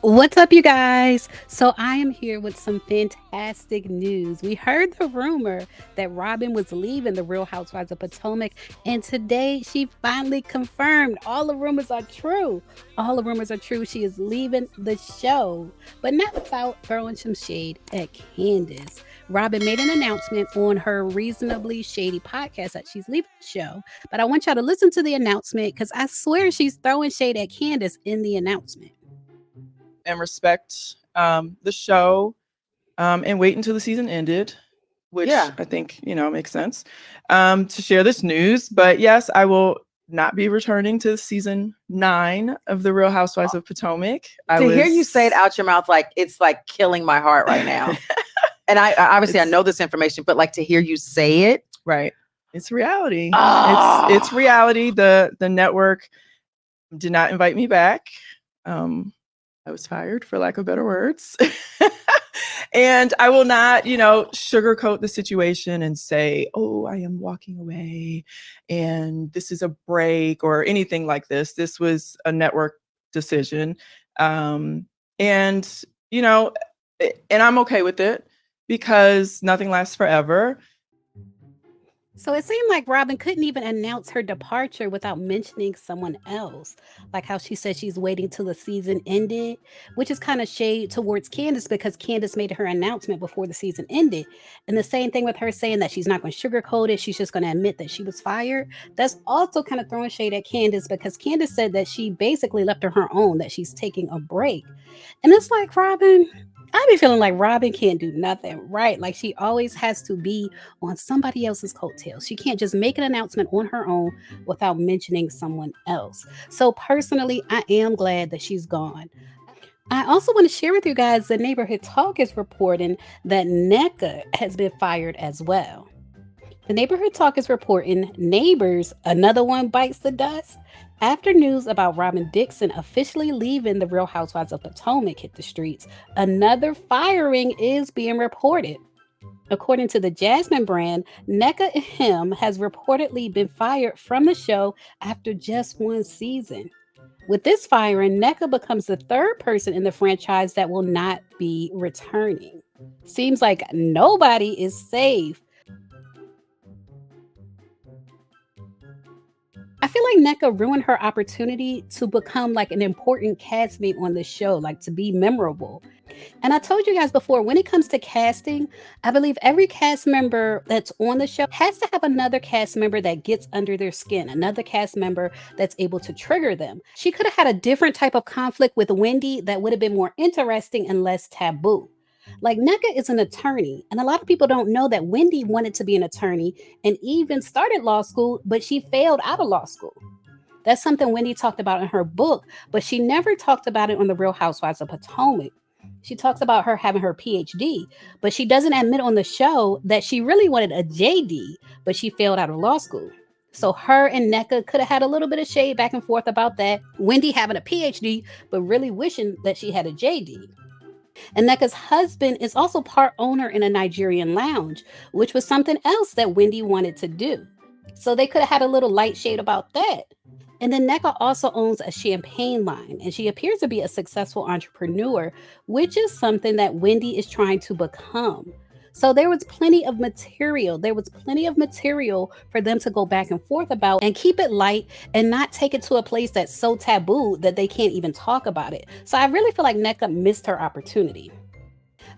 What's up, you guys? So, I am here with some fantastic news. We heard the rumor that Robyn was leaving the Real Housewives of Potomac, and today she finally confirmed all the rumors are true. All the rumors are true. She is leaving the show, but not without throwing some shade at Candace. Robyn made an announcement on her Reasonably Shady podcast that she's leaving the show, but I want y'all to listen to the announcement because I swear she's throwing shade at Candace in the announcement. And respect the show and wait until the season ended, which I think, makes sense to share this news. But yes, I will not be returning to season 9 of The Real Housewives of Potomac. Hear you say it out your mouth, like it's like killing my heart right now. And I obviously I know this information, but like to hear you say it. Right. It's reality. Oh. It's reality. The network did not invite me back. I was fired, for lack of better words. And I will not, sugarcoat the situation and say, oh, I am walking away and this is a break or anything like this. This was a network decision. And I'm okay with it because nothing lasts forever. So it seemed like Robyn couldn't even announce her departure without mentioning someone else. Like how she said she's waiting till the season ended, which is kind of shade towards Candace because Candace made her announcement before the season ended. And the same thing with her saying that she's not going to sugarcoat it. She's just going to admit that she was fired. That's also kind of throwing shade at Candace because Candace said that she basically left her own, that she's taking a break. And it's like, Robyn, I be feeling like Robyn can't do nothing right. Like she always has to be on somebody else's coattails. She can't just make an announcement on her own without mentioning someone else. So personally, I am glad that she's gone. I also want to share with you guys that Neighborhood Talk is reporting that Nneka has been fired as well. The Neighborhood Talk is reporting Neighbors, another one bites the dust. After news about Robyn Dixon officially leaving the Real Housewives of Potomac hit the streets, another firing is being reported. According to the Jasmine brand, Nneka Ihim has reportedly been fired from the show after just one season. With this firing, Nneka becomes the third person in the franchise that will not be returning. Seems like nobody is safe. I feel like Nneka ruined her opportunity to become like an important castmate on the show, like to be memorable. And I told you guys before, when it comes to casting, I believe every cast member that's on the show has to have another cast member that gets under their skin, another cast member that's able to trigger them. She could have had a different type of conflict with Wendy that would have been more interesting and less taboo. Like Nneka is an attorney, and a lot of people don't know that Wendy wanted to be an attorney and even started law school, but she failed out of law school. That's something Wendy talked about in her book, but she never talked about it on The Real Housewives of Potomac. She talks about her having her PhD, but she doesn't admit on the show that she really wanted a JD, but she failed out of law school. So her and Nneka could have had a little bit of shade back and forth about that. Wendy having a PhD, but really wishing that she had a JD. And Nneka's husband is also part owner in a Nigerian lounge, which was something else that Wendy wanted to do. So they could have had a little light shade about that. And then Nneka also owns a champagne line, and she appears to be a successful entrepreneur, which is something that Wendy is trying to become. So there was plenty of material. There was plenty of material for them to go back and forth about and keep it light and not take it to a place that's so taboo that they can't even talk about it. So I really feel like Nneka missed her opportunity.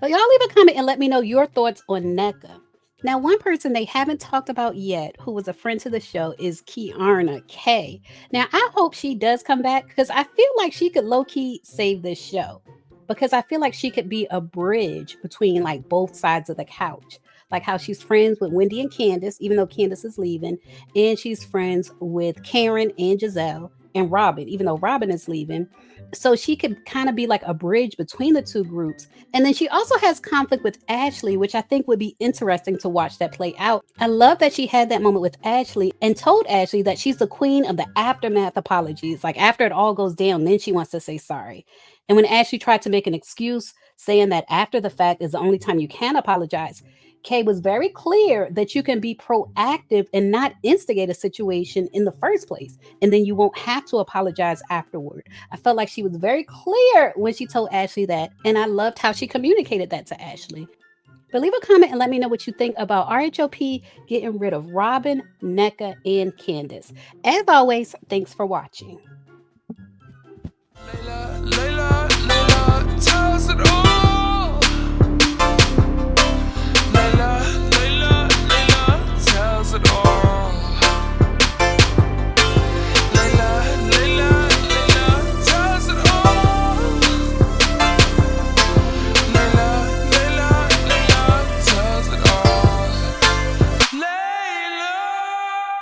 So y'all leave a comment and let me know your thoughts on Nneka. Now, one person they haven't talked about yet who was a friend to the show is Kiarna K. Now, I hope she does come back because I feel like she could low-key save this show. Because I feel like she could be a bridge between like both sides of the couch. Like how she's friends with Wendy and Candace, even though Candace is leaving. And she's friends with Karen and Giselle and Robyn, even though Robyn is leaving. So she could kind of be like a bridge between the two groups. And then she also has conflict with Ashley, which I think would be interesting to watch that play out. I love that she had that moment with Ashley and told Ashley that she's the queen of the aftermath apologies. Like after it all goes down, then she wants to say sorry. And when Ashley tried to make an excuse saying that after the fact is the only time you can apologize, Kay was very clear that you can be proactive and not instigate a situation in the first place, and then you won't have to apologize afterward. I felt like she was very clear when she told Ashley that, and I loved how she communicated that to Ashley. But leave a comment and let me know what you think about RHOP getting rid of Robyn, Nneka, and Candace. As always, thanks for watching. Layla,